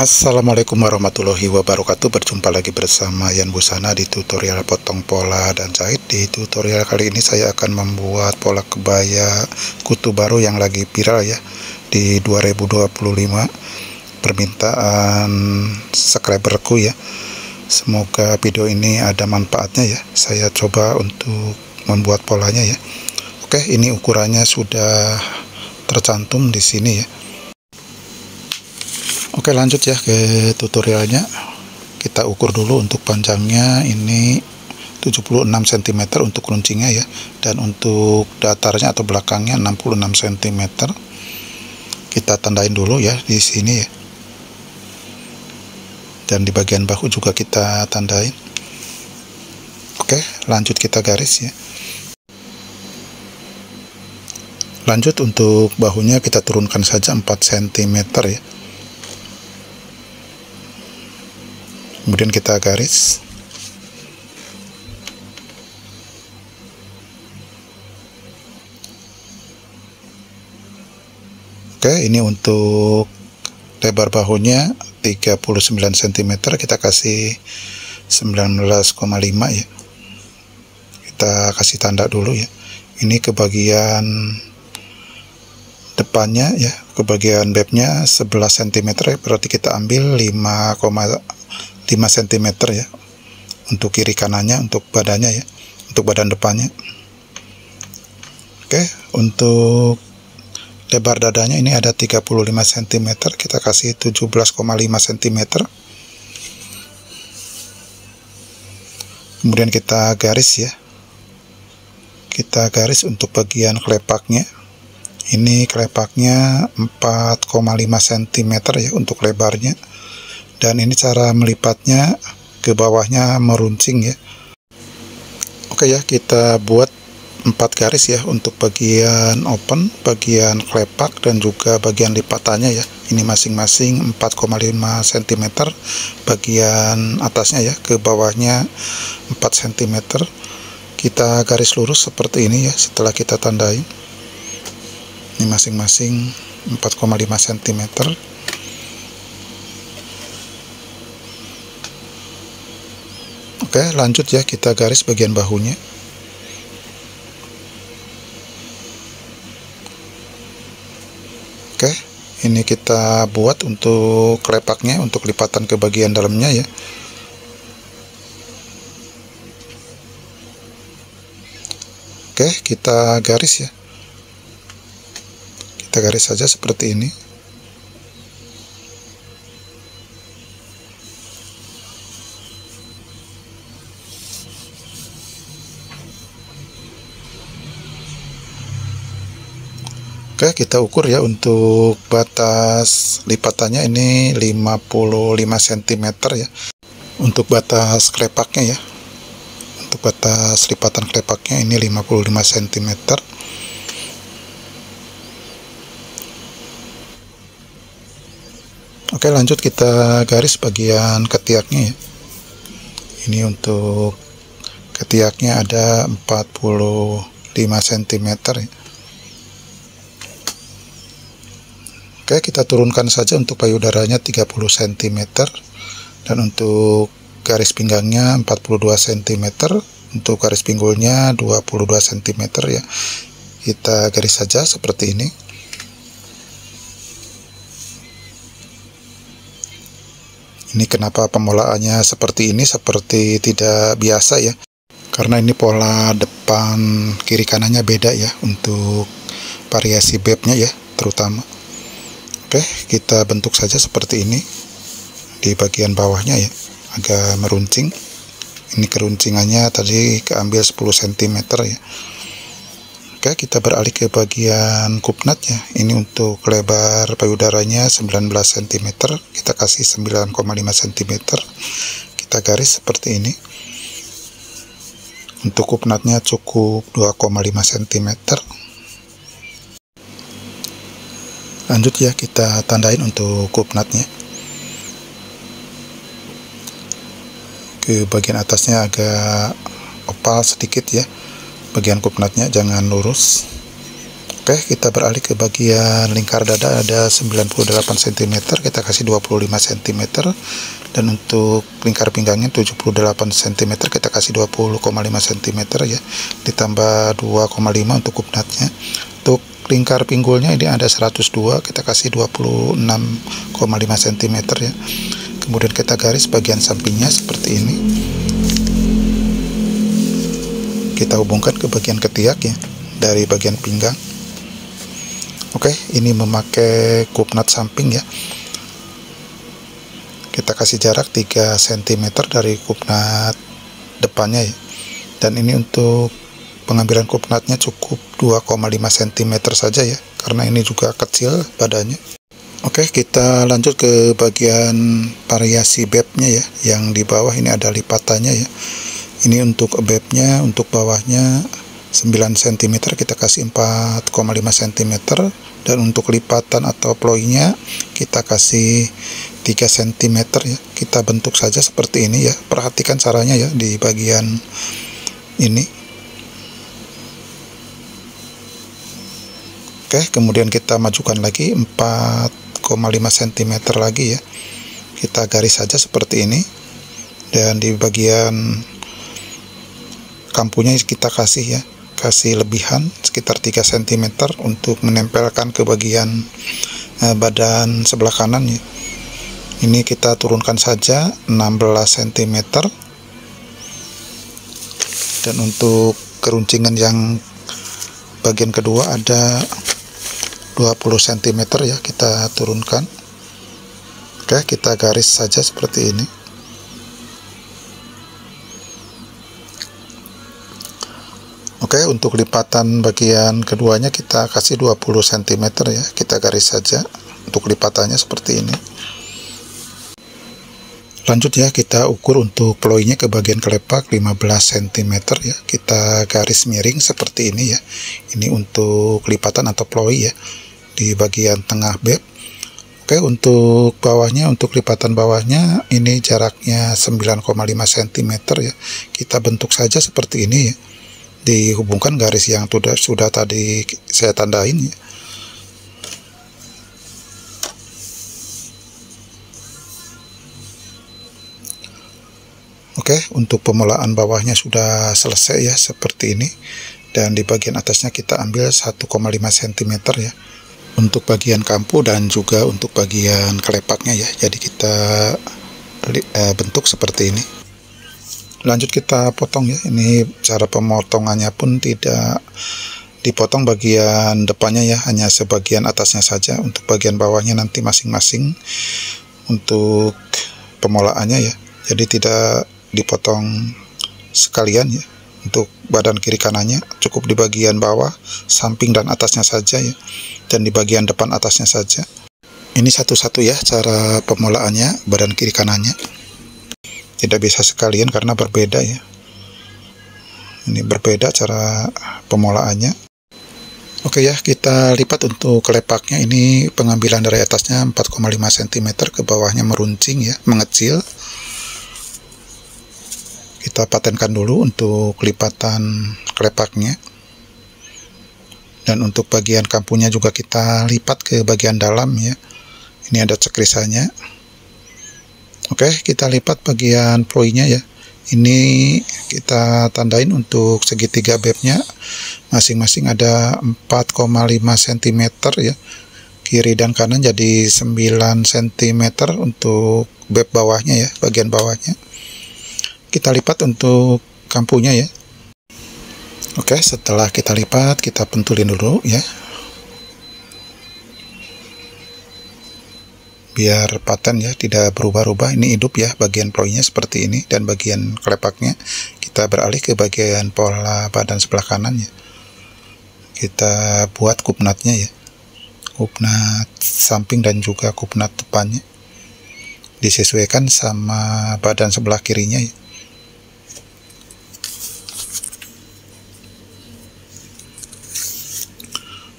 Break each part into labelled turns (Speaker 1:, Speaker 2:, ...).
Speaker 1: Assalamualaikum warahmatullahi wabarakatuh. Berjumpa lagi bersama Yan Busana di tutorial potong pola dan jahit. Di tutorial kali ini saya akan membuat pola kebaya kutu baru yang lagi viral ya di 2025, permintaan subscriberku ya. Semoga video ini ada manfaatnya ya. Saya coba untuk membuat polanya ya. Oke, ini ukurannya sudah tercantum di sini ya. Oke, lanjut ya ke tutorialnya. Kita ukur dulu untuk panjangnya ini 76 cm untuk runcingnya ya, dan untuk datarnya atau belakangnya 66 cm. Kita tandain dulu ya di sini ya, dan di bagian bahu juga kita tandain. Oke, lanjut kita garis ya. Lanjut untuk bahunya kita turunkan saja 4 cm ya. Kemudian kita garis. Oke, ini untuk lebar bahunya 39 cm, kita kasih 19,5 ya. Kita kasih tanda dulu ya. Ini ke bagian depannya ya, ke bagian backnya 11 cm, berarti kita ambil 5 cm ya untuk kiri kanannya, untuk badannya ya, untuk badan depannya. Oke, untuk lebar dadanya ini ada 35 cm, kita kasih 17,5 cm. Kemudian kita garis ya. Kita garis untuk bagian kelepaknya. Ini kelepaknya 4,5 cm ya untuk lebarnya. Dan ini cara melipatnya, ke bawahnya meruncing ya. Oke ya, kita buat 4 garis ya untuk bagian open, bagian kelepak, dan juga bagian lipatannya ya. Ini masing-masing 4,5 cm bagian atasnya ya, ke bawahnya 4 cm. Kita garis lurus seperti ini ya, setelah kita tandain. Ini masing-masing 4,5 cm. Oke, lanjut ya, kita garis bagian bahunya. Oke, ini kita buat untuk kelepaknya, untuk lipatan ke bagian dalamnya ya. Oke, kita garis ya. Kita garis saja seperti ini. Oke, kita ukur ya untuk batas lipatannya ini 55 cm ya. Untuk batas kelepaknya ya. Untuk batas lipatan kelepaknya ini 55 cm. Oke, lanjut kita garis bagian ketiaknya ya. Ini untuk ketiaknya ada 45 cm ya. Oke, kita turunkan saja untuk payudaranya 30 cm, dan untuk garis pinggangnya 42 cm, untuk garis pinggulnya 22 cm ya. Kita garis saja seperti ini. Ini kenapa pemolaannya seperti ini, seperti tidak biasa ya, karena ini pola depan kiri kanannya beda ya, untuk variasi backnya ya terutama. Oke, kita bentuk saja seperti ini di bagian bawahnya ya, agak meruncing. Ini keruncingannya tadi keambil 10 cm ya. Oke, kita beralih ke bagian kupnat ya. Ini untuk lebar payudaranya 19 cm, kita kasih 9,5 cm. Kita garis seperti ini. Untuk kupnatnya cukup 2,5 cm. Lanjut ya, kita tandain untuk kupnatnya. Ke bagian atasnya agak opal sedikit ya, bagian kupnatnya jangan lurus. Oke, kita beralih ke bagian lingkar dada, ada 98 cm, kita kasih 25 cm, dan untuk lingkar pinggangnya 78 cm, kita kasih 20,5 cm ya, ditambah 2,5 untuk kupnatnya. Untuk lingkar pinggulnya ini ada 102, kita kasih 26,5 cm ya. Kemudian kita garis bagian sampingnya seperti ini, kita hubungkan ke bagian ketiak ya, dari bagian pinggang. Oke, ini memakai kupnat samping ya. Kita kasih jarak 3 cm dari kupnat depannya ya. Dan ini untuk pengambilan kupnatnya cukup 2,5 cm saja ya, karena ini juga kecil badannya. Oke, kita lanjut ke bagian variasi bebnya ya. Yang di bawah ini ada lipatannya ya. Ini untuk bebnya, untuk bawahnya 9 cm, kita kasih 4,5 cm, dan untuk lipatan atau ploynya kita kasih 3 cm ya. Kita bentuk saja seperti ini ya, perhatikan caranya ya di bagian ini. Oke, kemudian kita majukan lagi 4,5 cm lagi ya, kita garis saja seperti ini, dan di bagian kampunya kita kasih ya, kasih lebihan sekitar 3 cm untuk menempelkan ke bagian badan sebelah kanan ya. Ini kita turunkan saja 16 cm, dan untuk keruncingan yang bagian kedua ada 20 cm ya, kita turunkan. Oke, kita garis saja seperti ini. Oke, untuk lipatan bagian keduanya kita kasih 20 cm ya, kita garis saja untuk lipatannya seperti ini. Lanjut ya, kita ukur untuk ploynya ke bagian kelepak 15 cm ya, kita garis miring seperti ini ya. Ini untuk lipatan atau ploy ya, di bagian tengah beb. Oke, untuk bawahnya, untuk lipatan bawahnya ini jaraknya 9,5 cm ya, kita bentuk saja seperti ini ya, dihubungkan garis yang sudah tadi saya tandain ya. Oke, untuk pemulaan bawahnya sudah selesai ya, seperti ini, dan di bagian atasnya kita ambil 1,5 cm ya, untuk bagian kampu dan juga untuk bagian kelepaknya ya. Jadi kita bentuk seperti ini. Lanjut kita potong ya. Ini cara pemotongannya pun tidak dipotong bagian depannya ya, hanya sebagian atasnya saja. Untuk bagian bawahnya nanti masing-masing untuk pemolaannya ya, jadi tidak dipotong sekalian ya. Untuk badan kiri kanannya cukup di bagian bawah, samping dan atasnya saja ya, dan di bagian depan atasnya saja. Ini satu-satu ya cara pemolaannya badan kiri kanannya, tidak bisa sekalian karena berbeda ya. Ini berbeda cara pemolaannya. Oke ya, kita lipat untuk kelepaknya. Ini pengambilan dari atasnya 4,5 cm, ke bawahnya meruncing ya, mengecil. Kita patenkan dulu untuk lipatan kelepaknya. Dan untuk bagian kampunya juga kita lipat ke bagian dalam ya. Ini ada cekrisannya. Oke, kita lipat bagian ploynya ya. Ini kita tandain untuk segitiga bebnya, masing-masing ada 4,5 cm ya, kiri dan kanan jadi 9 cm untuk beb bawahnya ya, bagian bawahnya. Kita lipat untuk kampunya ya. Oke, setelah kita lipat, kita pentulin dulu ya, biar paten ya, tidak berubah-ubah. Ini hidup ya, bagian ploynya seperti ini, dan bagian kelepaknya kita beralih ke bagian pola badan sebelah kanan ya. Kita buat kupnatnya ya, kupnat samping dan juga kupnat depannya, disesuaikan sama badan sebelah kirinya ya.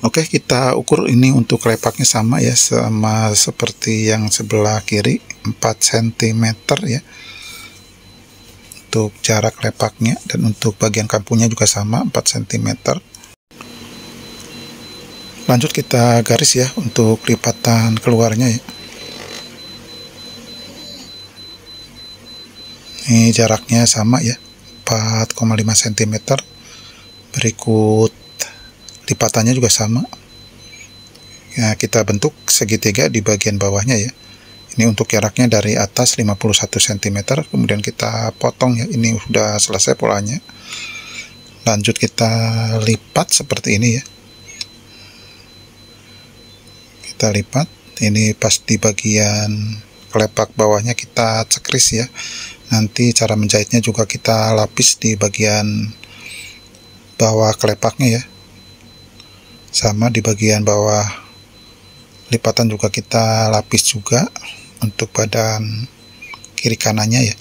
Speaker 1: Oke, kita ukur ini untuk kelepaknya sama ya, sama seperti yang sebelah kiri, 4 cm ya untuk jarak kelepaknya, dan untuk bagian kampunya juga sama 4 cm. Lanjut kita garis ya untuk lipatan keluarnya ya. Ini jaraknya sama ya, 4,5 cm. Berikut lipatannya juga sama. Ya, kita bentuk segitiga di bagian bawahnya ya. Ini untuk jaraknya dari atas 51 cm, kemudian kita potong ya. Ini sudah selesai polanya. Lanjut kita lipat seperti ini ya. Kita lipat, ini pas di bagian kelepak bawahnya kita cekris ya. Nanti cara menjahitnya juga kita lapis di bagian bawah kelepaknya ya. Sama di bagian bawah lipatan juga kita lapis juga untuk badan kiri kanannya ya.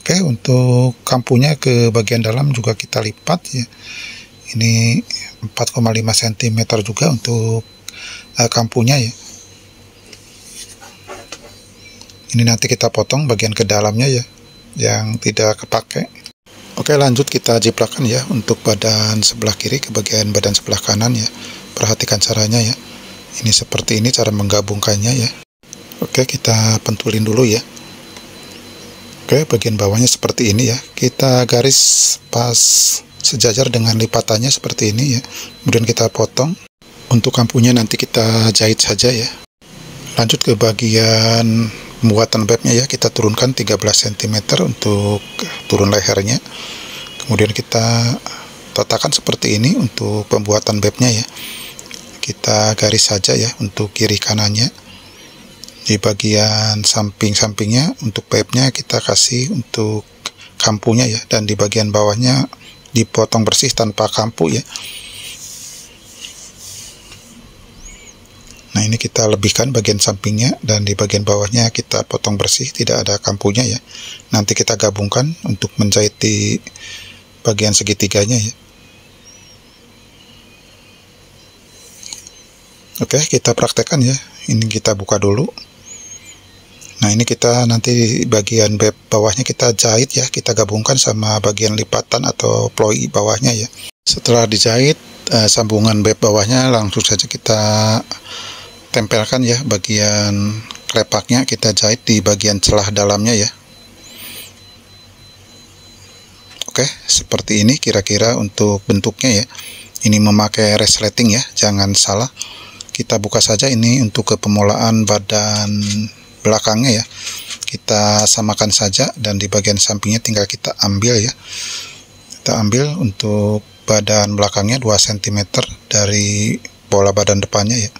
Speaker 1: Oke, untuk kampunya ke bagian dalam juga kita lipat ya. Ini 4,5 cm juga untuk kampunya ya. Ini nanti kita potong bagian ke dalamnya ya, yang tidak kepake. Oke, lanjut kita jiplakan ya untuk badan sebelah kiri ke bagian badan sebelah kanan ya. Perhatikan caranya ya. Ini seperti ini cara menggabungkannya ya. Oke, kita pentulin dulu ya. Oke, bagian bawahnya seperti ini ya. Kita garis pas sejajar dengan lipatannya seperti ini ya. Kemudian kita potong. Untuk kampunya nanti kita jahit saja ya. Lanjut ke bagian pembuatan babnya ya, kita turunkan 13 cm untuk turun lehernya. Kemudian kita tatakan seperti ini untuk pembuatan babnya ya. Kita garis saja ya untuk kiri kanannya. Di bagian samping-sampingnya untuk babnya kita kasih untuk kampunya ya, dan di bagian bawahnya dipotong bersih tanpa kampu ya. Nah, ini kita lebihkan bagian sampingnya, dan di bagian bawahnya kita potong bersih, tidak ada kampunya ya. Nanti kita gabungkan untuk menjahit di bagian segitiganya ya. Oke, kita praktekkan ya. Ini kita buka dulu. Nah, ini kita nanti di bagian bab bawahnya kita jahit ya. Kita gabungkan sama bagian lipatan atau ploi bawahnya ya. Setelah dijahit, sambungan bab bawahnya langsung saja kita tempelkan ya. Bagian kelepaknya kita jahit di bagian celah dalamnya ya. Oke, seperti ini kira-kira untuk bentuknya ya. Ini memakai resleting ya, jangan salah. Kita buka saja ini untuk kepemulaan badan belakangnya ya. Kita samakan saja, dan di bagian sampingnya tinggal kita ambil ya. Kita ambil untuk badan belakangnya 2 cm dari bola badan depannya ya.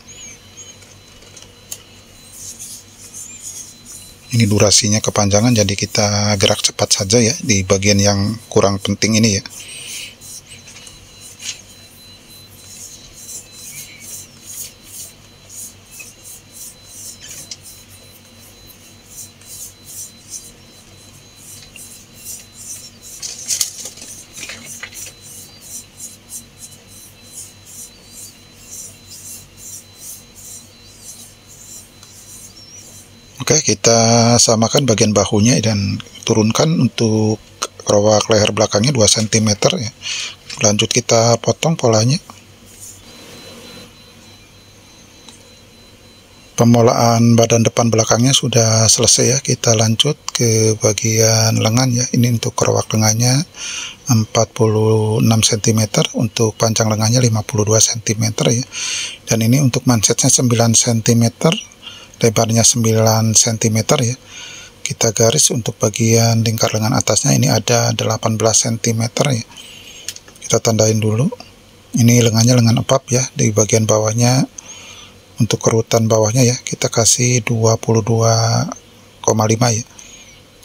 Speaker 1: Ini durasinya kepanjangan, jadi kita gerak cepat saja ya di bagian yang kurang penting ini ya. Oke, kita samakan bagian bahunya dan turunkan untuk kerowak leher belakangnya 2 cm ya. Lanjut kita potong polanya. Pemulaan badan depan belakangnya sudah selesai ya. Kita lanjut ke bagian lengan ya. Ini untuk kerowak lengannya 46 cm, untuk panjang lengannya 52 cm ya. Dan ini untuk mansetnya 9 cm, lebarnya 9 cm ya. Kita garis untuk bagian lingkar lengan atasnya, ini ada 18 cm ya. Kita tandain dulu. Ini lengannya lengan epap ya. Di bagian bawahnya untuk kerutan bawahnya ya, kita kasih 22,5 ya.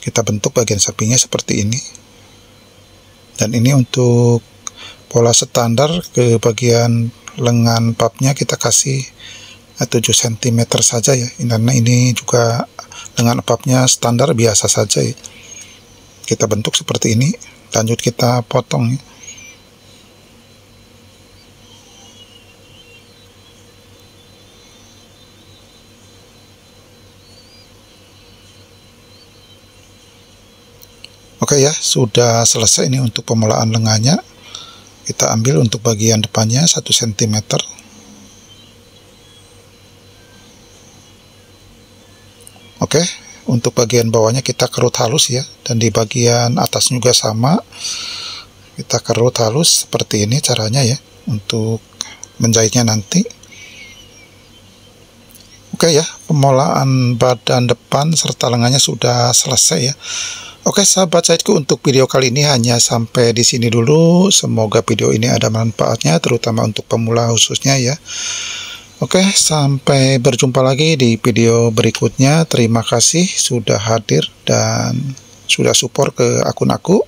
Speaker 1: Kita bentuk bagian sampingnya seperti ini. Dan ini untuk pola standar ke bagian lengan papnya kita kasih 7 cm saja ya, karena ini juga lengan epapnya standar biasa saja ya. Kita bentuk seperti ini, lanjut kita potong ya. Oke ya, sudah selesai ini untuk pemulaan lengannya. Kita ambil untuk bagian depannya 1 cm. Oke, untuk bagian bawahnya kita kerut halus ya, dan di bagian atas juga sama. Kita kerut halus seperti ini caranya ya, untuk menjahitnya nanti. Oke ya, pemolaan badan depan serta lengannya sudah selesai ya. Oke sahabat jahitku, untuk video kali ini hanya sampai di sini dulu. Semoga video ini ada manfaatnya, terutama untuk pemula khususnya ya. Oke, sampai berjumpa lagi di video berikutnya. Terima kasih sudah hadir dan sudah support ke akun aku.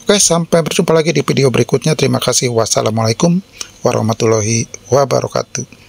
Speaker 1: Oke, sampai berjumpa lagi di video berikutnya. Terima kasih. Wassalamualaikum warahmatullahi wabarakatuh.